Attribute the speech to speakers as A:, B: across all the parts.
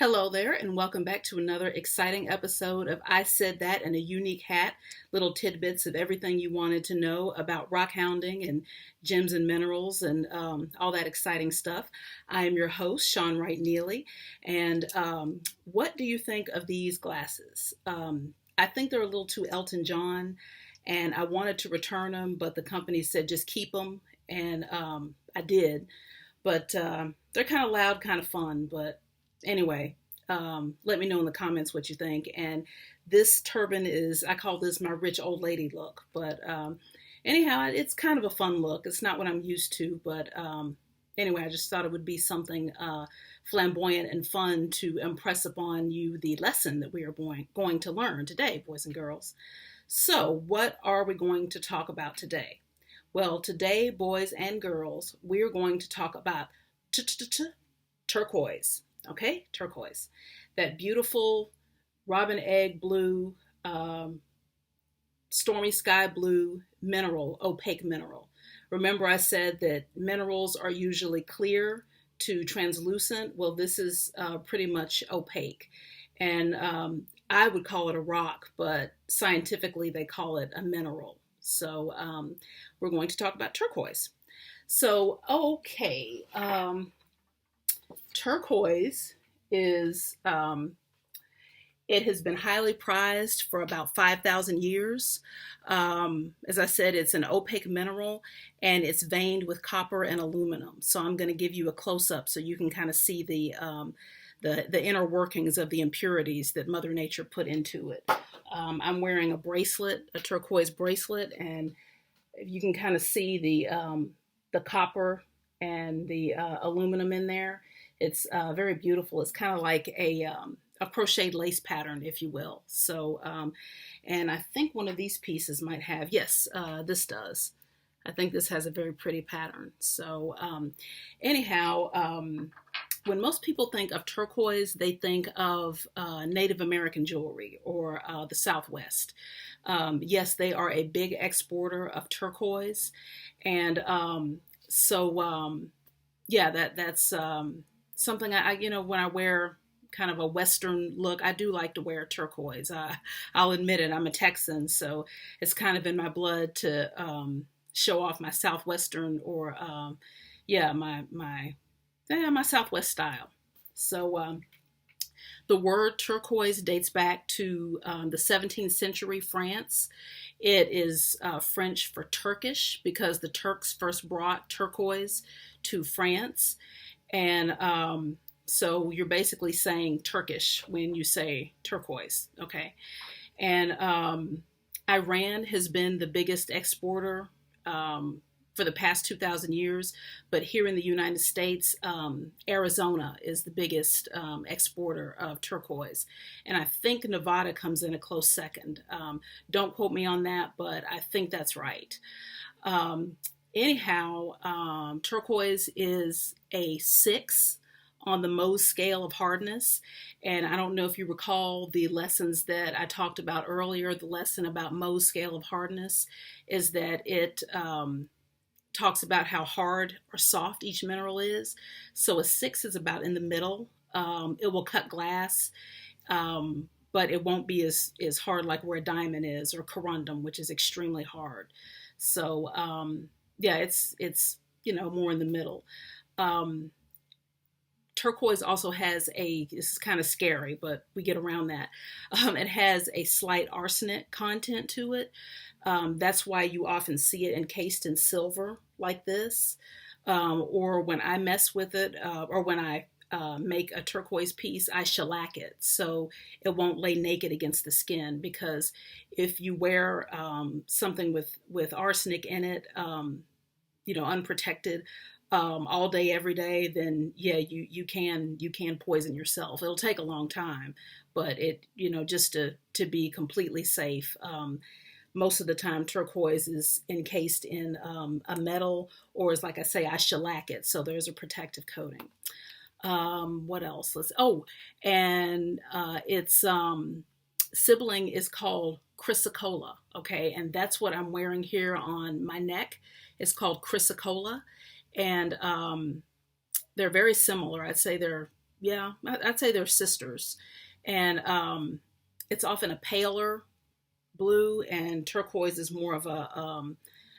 A: Hello there, and welcome back to another exciting episode of I Said That in a Unique Hat. Little tidbits of everything you wanted to know about rockhounding and gems and minerals and all that exciting stuff. I am your host, Sean Wright Neely, and what do you think of these glasses? I think they're a little too Elton John, and I wanted to return them, but the company said just keep them, and I did. But they're kind of loud, kind of fun, but anyway, let me know in the comments what you think. And this turban is, I call this my rich old lady look. But anyhow, it's kind of a fun look. It's not what I'm used to. But anyway, I just thought it would be something flamboyant and fun to impress upon you the lesson that we are going to learn today, boys and girls. So, what are we going to talk about today? Well, today, boys and girls, we're going to talk about turquoise. Okay, turquoise. That beautiful robin egg blue, stormy sky blue mineral, opaque mineral. Remember I said that minerals are usually clear to translucent. Well, this is pretty much opaque. And I would call it a rock, but scientifically they call it a mineral. So we're going to talk about turquoise. So, okay. Turquoise is, it has been highly prized for about 5,000 years. As I said, it's an opaque mineral and it's veined with copper and aluminum. So I'm going to give you a close-up so you can kind of see the inner workings of the impurities that Mother Nature put into it. I'm wearing a bracelet, a turquoise bracelet, and you can kind of see the copper and the aluminum in there. It's very beautiful. It's kind of like a crocheted lace pattern, if you will. So, and I think one of these pieces might have, yes, this does. I think this has a very pretty pattern. So, anyhow, when most people think of turquoise, they think of Native American jewelry or the Southwest. Yes, they are a big exporter of turquoise. And yeah, that's something when I wear kind of a Western look, I do like to wear turquoise. I'll admit it, I'm a Texan, so it's kind of in my blood to show off my Southwestern or, my Southwest style. So the word turquoise dates back to the 17th century France. It is French for Turkish because the Turks first brought turquoise to France. And so you're basically saying Turkish when you say turquoise, okay? And Iran has been the biggest exporter for the past 2,000 years, but here in the United States, Arizona is the biggest exporter of turquoise. And I think Nevada comes in a close second. Don't quote me on that, but I think that's right. Anyhow, turquoise is a 6 on the Mohs scale of hardness. And I don't know if you recall the lessons that I talked about earlier. The lesson about Mohs scale of hardness is that it talks about how hard or soft each mineral is. So a 6 is about in the middle. It will cut glass, but it won't be as hard like where a diamond is or corundum, which is extremely hard. So yeah, it's more in the middle. Turquoise also has this is kind of scary, but we get around that. It has a slight arsenic content to it. That's why you often see it encased in silver like this. Or when I mess with it, or when I make a turquoise piece, I shellac it so it won't lay naked against the skin, because if you wear something with arsenic in it, unprotected, all day, every day, then yeah, you can poison yourself. It'll take a long time, but just to be completely safe. Most of the time, turquoise is encased in a metal, or is, like I say, I shellac it, so there's a protective coating. What else? And its sibling is called chrysocolla, okay? And that's what I'm wearing here on my neck. It's called chrysocolla, and they're very similar. I'd say they're Yeah, I'd say they're sisters. And it's often a paler blue, and turquoise is more of a,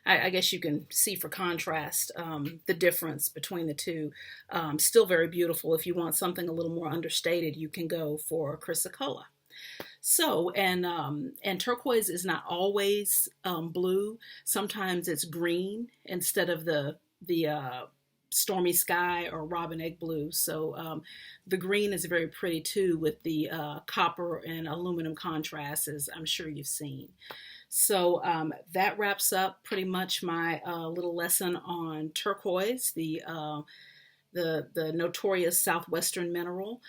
A: I guess you can see for contrast the difference between the two. Still very beautiful. If you want something a little more understated, you can go for chrysocolla. So, and turquoise is not always blue. Sometimes it's green instead of the stormy sky or robin egg blue. So the green is very pretty too with the copper and aluminum contrast, as I'm sure you've seen. So that wraps up pretty much my little lesson on turquoise, the notorious Southwestern mineral.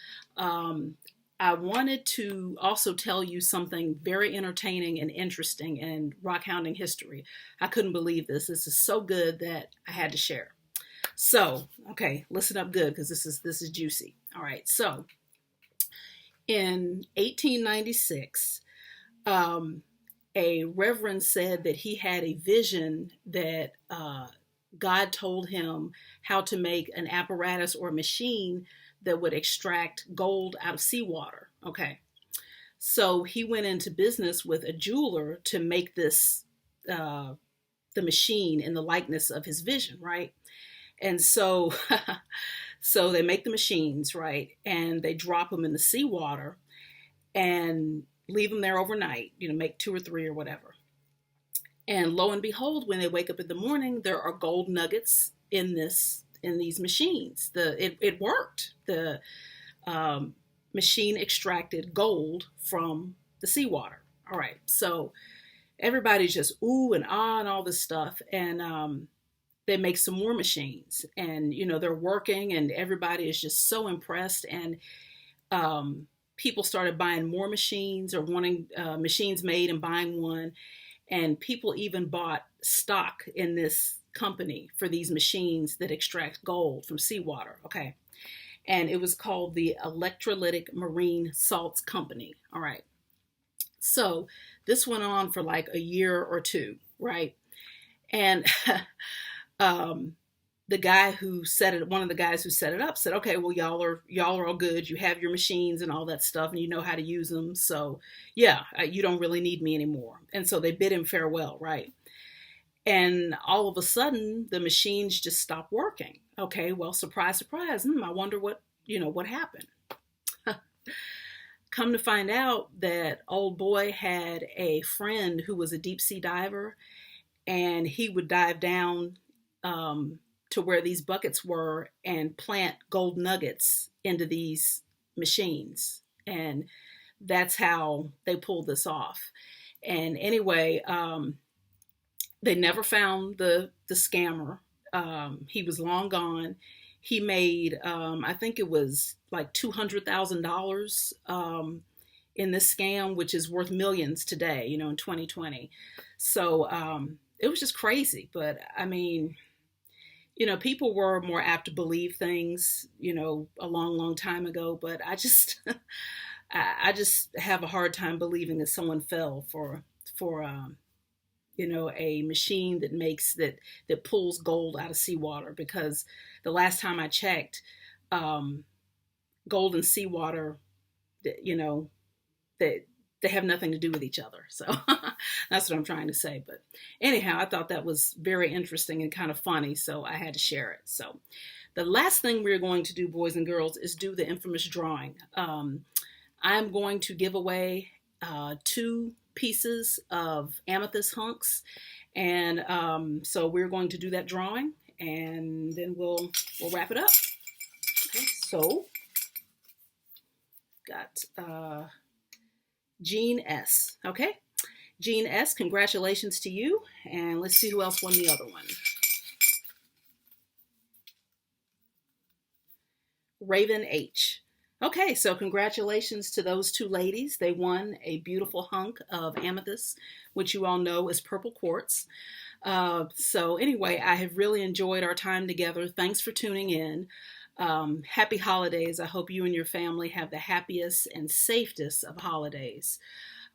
A: I wanted to also tell you something very entertaining and interesting in rockhounding history. I couldn't believe this. This is so good that I had to share. So, okay, listen up good because this is juicy. All right. So, in 1896, a reverend said that he had a vision that God told him how to make an apparatus or a machine that would extract gold out of seawater. Okay. So he went into business with a jeweler to make this, the machine in the likeness of his vision, right? And so, so they make the machines, right? And they drop them in the seawater and leave them there overnight, make two or three or whatever. And lo and behold, when they wake up in the morning, there are gold nuggets in these machines. It worked. The machine extracted gold from the seawater. All right, so everybody's just ooh and ah and all this stuff, and they make some more machines, and they're working, and everybody is just so impressed, and people started buying more machines or wanting machines made and buying one, and people even bought stock in this company for these machines that extract gold from seawater. Okay. And it was called the Electrolytic Marine Salts Company. All right. So this went on for like a year or two, right? And the guy who set it, one of the guys who set it up said, okay, well, y'all are all good. You have your machines and all that stuff, and you know how to use them. So yeah, you don't really need me anymore. And so they bid him farewell, right? And all of a sudden, the machines just stopped working. Okay, well, surprise, surprise. I wonder what happened. Come to find out that old boy had a friend who was a deep sea diver, and he would dive down to where these buckets were and plant gold nuggets into these machines. And that's how they pulled this off. And anyway, they never found the scammer. He was long gone. He made, I think it was like $200,000 in this scam, which is worth millions today, in 2020. So it was just crazy. But I mean, people were more apt to believe things, a long, long time ago. But I just, I just have a hard time believing that someone fell for a machine that pulls gold out of seawater, because the last time I checked, gold and seawater, they have nothing to do with each other. So that's what I'm trying to say. But anyhow, I thought that was very interesting and kind of funny, so I had to share it. So the last thing we're going to do, boys and girls, is do the infamous drawing. I'm going to give away 2 pieces of amethyst hunks, and so we're going to do that drawing, and then we'll wrap it up. Okay, so got Jean S. Okay, Jean S., congratulations to you, and let's see who else won the other one. Raven H. Okay, so congratulations to those 2 ladies. They won a beautiful hunk of amethyst, which you all know is purple quartz. So anyway, I have really enjoyed our time together. Thanks for tuning in. Happy holidays. I hope you and your family have the happiest and safest of holidays.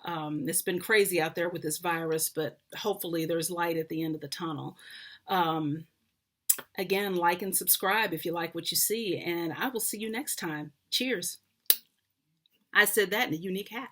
A: It's been crazy out there with this virus, but hopefully there's light at the end of the tunnel. Again, like and subscribe if you like what you see, and I will see you next time. Cheers. I said that in a unique hat.